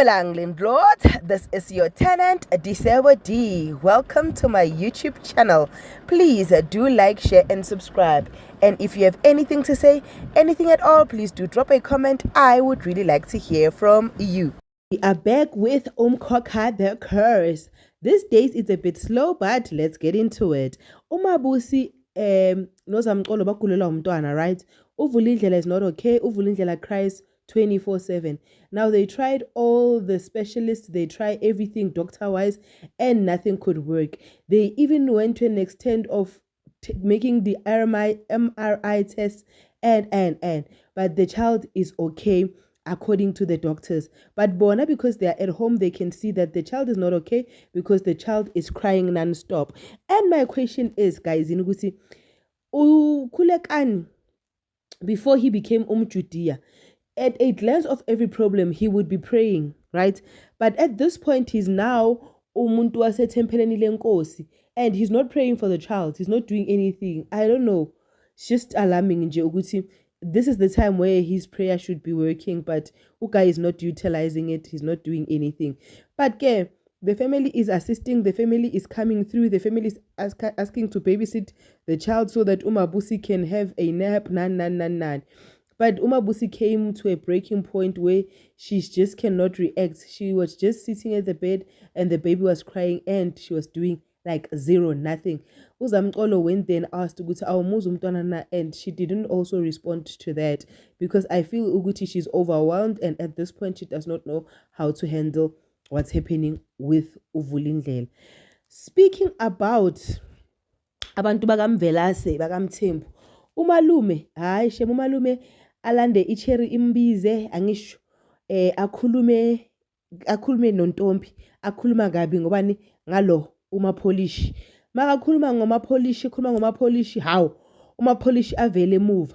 Dumelang landlord, this is your tenant Disebo D. Welcome to my YouTube channel. Please do like, share and subscribe. And if you have anything to say, anything at all, please do drop a comment. I would really like to hear from you. We are back with Umkhokha the Curse. These days it's a bit slow, but let's get into it. Umabusi nozamxolo bagulela umntwana, right? Uvulindlela is not okay. Uvulindlela cries 24/7. Now they tried all the specialists, they tried everything doctor-wise, and nothing could work. They even went to an extent of making the MRI test and but the child is okay according to the doctors. But Bona, because they are at home, they can see that the child is not okay because the child is crying non-stop. And my question is, guys, Inugusi, Kulekani, before he became Judea, at a glance of every problem, he would be praying, right? But at this point, he's now umuntu wasetempeleni lenkosi, and he's not praying for the child. He's not doing anything. I don't know. It's just alarming nje ukuthi this is the time where his prayer should be working, but Uka is not utilizing it. He's not doing anything. But the family is assisting. The family is coming through. The family is asking to babysit the child so that Umabusi can have a nap. Nan. But Umabusi came to a breaking point where she just cannot react. She was just sitting at the bed and the baby was crying and she was doing like nothing. Uzamxolo went then asked ukuthi awumuzi umntwana na, and she didn't also respond to that because I feel ukuthi she's overwhelmed and at this point she does not know how to handle what's happening with Uvulindlela. Speaking about abantu bakamvelase bakamthembu, umalume umalume alande icherry imbize angisho akhulume nontombi, akhuluma kabi ngobani ngalo umapolishi. Makakhuluma ngomapolishi how umapolishi avele move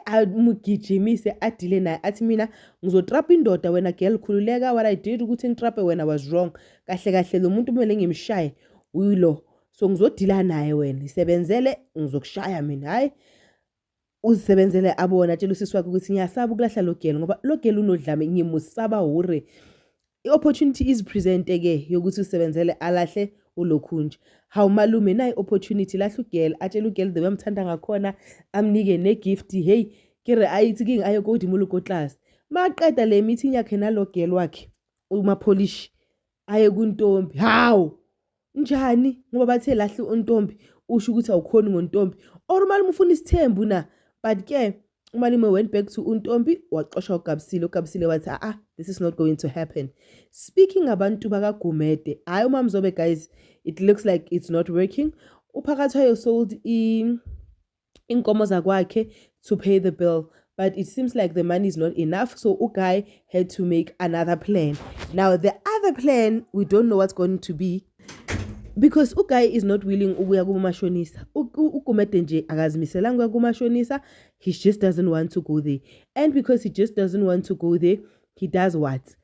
amugijimise adile naye athi mina ngizotrapa indoda wena girl khululeka, what I did ukuthi ngitrape wena was wrong, kahle lo muntu kumele ngimshaye uyilo, so ngizodila naye wena isebenzele ngizokushaya mina. Hayi uzisebenzele abona tshela usisi wakhe ukuthi ngiyasaba ukulahla lo girl ngoba lo girl unodlame, ngimusaba hore. I-opportunity is present ke yokuthi usebenzele alahle ulokhunje. How malume nayi opportunity lahle ugirl atshela ugirl the bamthanda ngakhona, amnike negift. Hey kire ayithi king ayo kodimula ko class. Maqeda le meeting yakhe nalo girl wakhe umapolishi aye kuntombi. How njani ngoba bathe lahle untombi usho ukuthi awukhoni ngontombi or malume ufuna isithembu na. But umalume went back to untombi waxoshwa uGabisile wathi this is not going to happen. Speaking abantu bakaGumede, hayi uMamzobe guys, it looks like it's not working. Uphakathwayo sold inkomo zakwakhe to pay the bill, but it seems like the money is not enough, so Ugai had to make another plan. Now the other plan, we don't know what's going to be because Ugai is not willing ukuya kumashonisa. Ugumede nje akazimiselanga kumashonisa. He just doesn't want to go there, and because he just doesn't want to go there, he does what?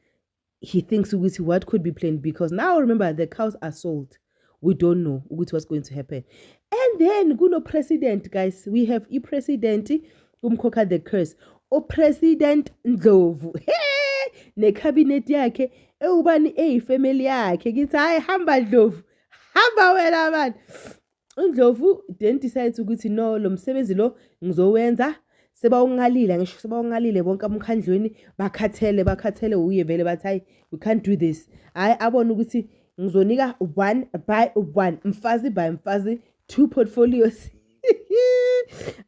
He thinks ukuthi what could be planned, because now remember the cows are sold. We don't know what's going to happen. And then kuno president guys, we have president Umkhokha the Curse, President Ndlovu ne cabinet yakhe ubani family yakhe ngithi hayi hamba Ndlovu, hamba wena man. uNdlovu then decides ukuthi no, lo msebenzi lo ngizowenza. Sebawungalile ngisho sebawungalile bonke amkhandlweni bakhathele uye vele bathi hayi we can't do this. Hayi abona ukuthi ngizonika 1 by 1 mfazi by mfazi 2 portfolios.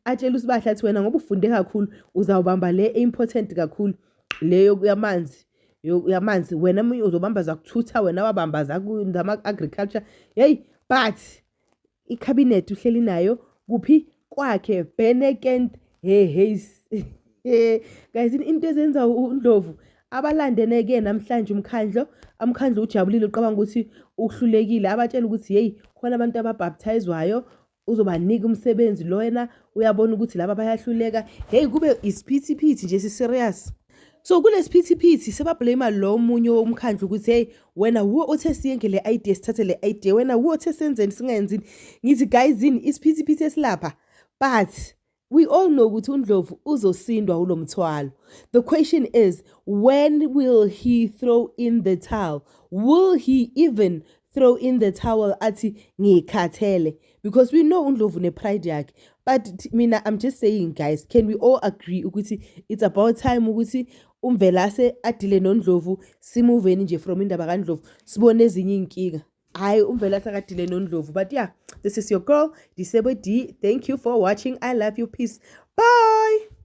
Atshela uSibahla athi wena ngoba ufunde kakhulu uzawubamba le important kakhulu leyo yamanzi wena munye uzobamba zakuthutha, wena wabamba zakundama agriculture. Hey but icabinet uhleli nayo kuphi kwakhe Benekent. Hey guys, into ezenza uNdlovu abalandene ke namhlanje umkhandlo ujabulile uqabanga ukuthi uhlulekile, abatshela ukuthi hey khona abantu ababaptizwayo uzobanika umsebenzi lo, yena uyabona ukuthi laba bayahluleka. Hey kube isiphithiphithi nje serious. So kule siphithiphithi sebablame lo munye womkhandlo ukuthi hey wena othe siyenge le idea, sithathe le idea, wena othe senzeni singenzini. Ngithi guys isiphithiphithi esilapha, but we all know ukuthi uNdlovu uzosindwa ulomthwalo. The question is, when will he throw in the towel? Will he even throw in the towel athi ngikhathele? Because we know uNdlovu ne pride yakhe. But mina, I'm just saying, guys, can we all agree ukuthi it's about time ukuthi uMvelase adile noNdlovu, simuveni nje from indaba kaNdlovu, sibone ezinye inkinga. Hayi uMvelase akadile noNdlovu. But yeah, this is your girl Disebo D. Thank you for watching. I love you. Peace. Bye.